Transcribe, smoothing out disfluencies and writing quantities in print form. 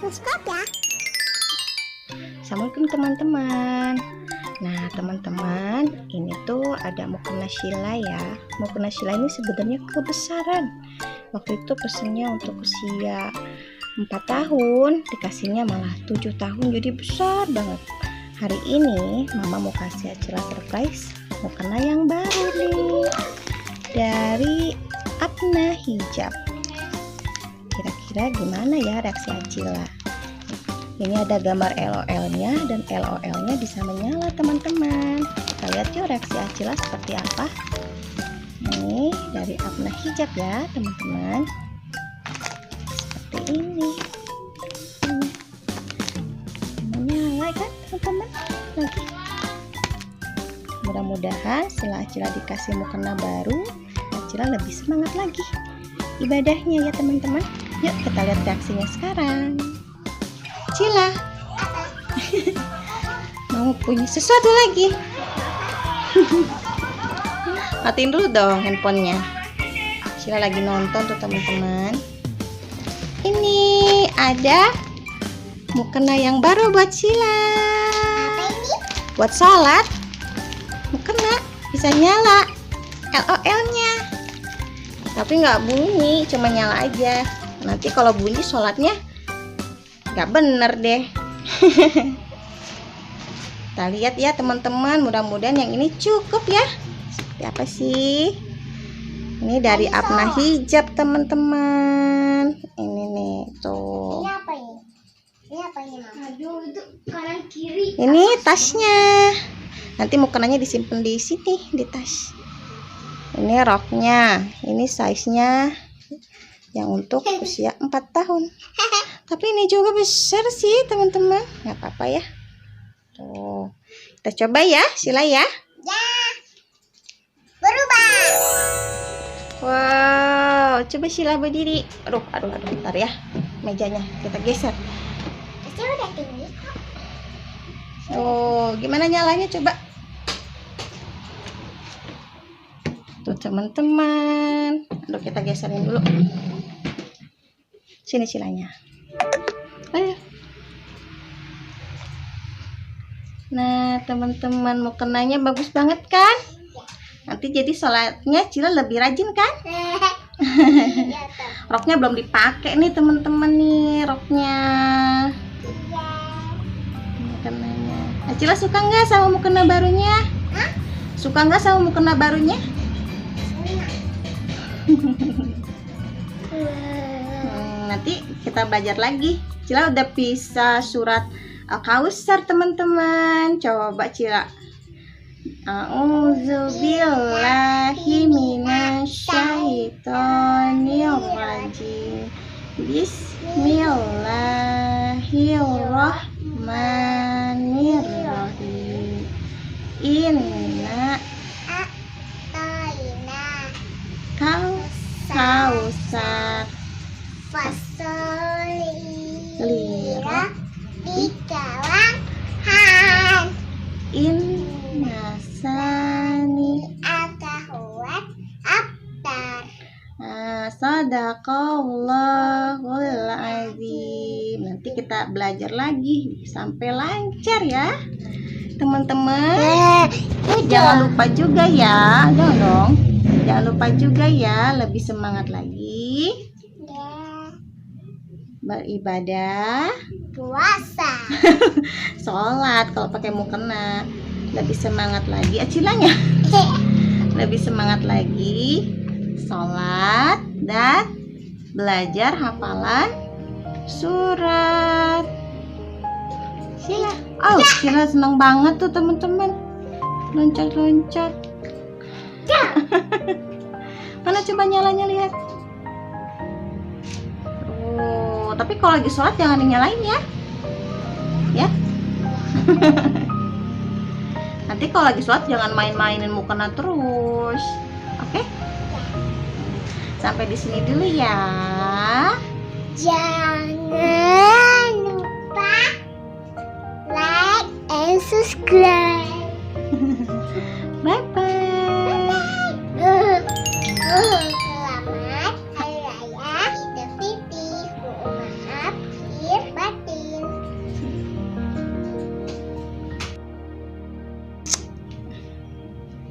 subscribe ya. Assalamualaikum teman-teman. Nah teman-teman, ini tuh ada mukena Sheila ya. Mukena Sheila ini sebenarnya kebesaran. Waktu itu pesennya untuk usia 4 tahun, dikasihnya malah 7 tahun, jadi besar banget. Hari ini mama mau kasih Acila surprise mukena yang baru nih, dari Apna Hijab. Kira-kira gimana ya reaksi Acila? Ini ada gambar LOL-nya dan LOL-nya bisa menyala teman-teman. Kita lihat yuk reaksi Acila seperti apa. Ini dari Apna Hijab ya teman-teman. Seperti ini. Menyala kan teman-teman? Lagi. Mudah-mudahan setelah Acila dikasih mukena baru, Acila lebih semangat lagi ibadahnya ya teman-teman. Yuk kita lihat reaksinya sekarang. Acila mau punya sesuatu lagi. Matiin dulu dong handphonenya. Acila lagi nonton tuh teman-teman. Ini ada mukena yang baru buat Acila. Buat sholat. Mukena bisa nyala LOL-nya. Tapi nggak bunyi, cuma nyala aja. Nanti kalau bunyi sholatnya nggak bener deh. Kita lihat ya teman-teman, mudah-mudahan yang ini cukup ya. Seperti apa sih? Ini dari Apna Hijab teman-teman. Ini nih tuh. Ini apa ini? Ini apa ini, Mama? Aduh, itu kanan kiri. Ini tasnya. Nanti mukenanya disimpan di sini di tas. Ini roknya. Ini size-nya yang untuk usia 4 tahun. Tapi ini juga besar sih teman-teman. Nggak apa-apa ya. Tuh. Kita coba ya, Sheila ya. Ya. Berubah. Wow, coba Sheila berdiri. Aduh, bentar ya. Mejanya kita geser. Pasti udah tinggi kok. Oh, gimana nyalanya coba? Tuh teman-teman. Aduh, kita geserin dulu. Sini Sheilanya. Ayo. Nah teman-teman, mukenanya bagus banget kan? Nanti jadi sholatnya Cila lebih rajin kan? Roknya belum dipakai nih teman-teman nih roknya. Mukenanya. Acila suka nggak sama mukena barunya? Hah? Suka nggak sama mukena barunya? Nanti kita belajar lagi. Cila udah bisa surat Al-Kausar teman-teman. Coba Cila. A'udzubillahi minasyaitonirrajim. Bismillahirrahmanirrahim. Inna kausar lira Dikawahan innasani atahuat abtar. Sadaqallahul azim. Nanti kita belajar lagi sampai lancar ya teman-teman. Jangan lupa juga ya, jangan lupa juga ya, lebih semangat lagi beribadah, Puasa. sholat. Kalau pakai mukena lebih semangat lagi Acilanya. Lebih semangat lagi sholat dan belajar hafalan surat. Sheila, Sheila senang banget tuh teman-teman, loncat-loncat. Mana coba nyalanya, lihat. Oh, tapi kalau lagi sholat jangan dinyalain ya. Ya. Nanti kalau lagi sholat jangan main-mainin mukena terus. Oke? Sampai di sini dulu ya. Jangan lupa like and subscribe. Bye-bye.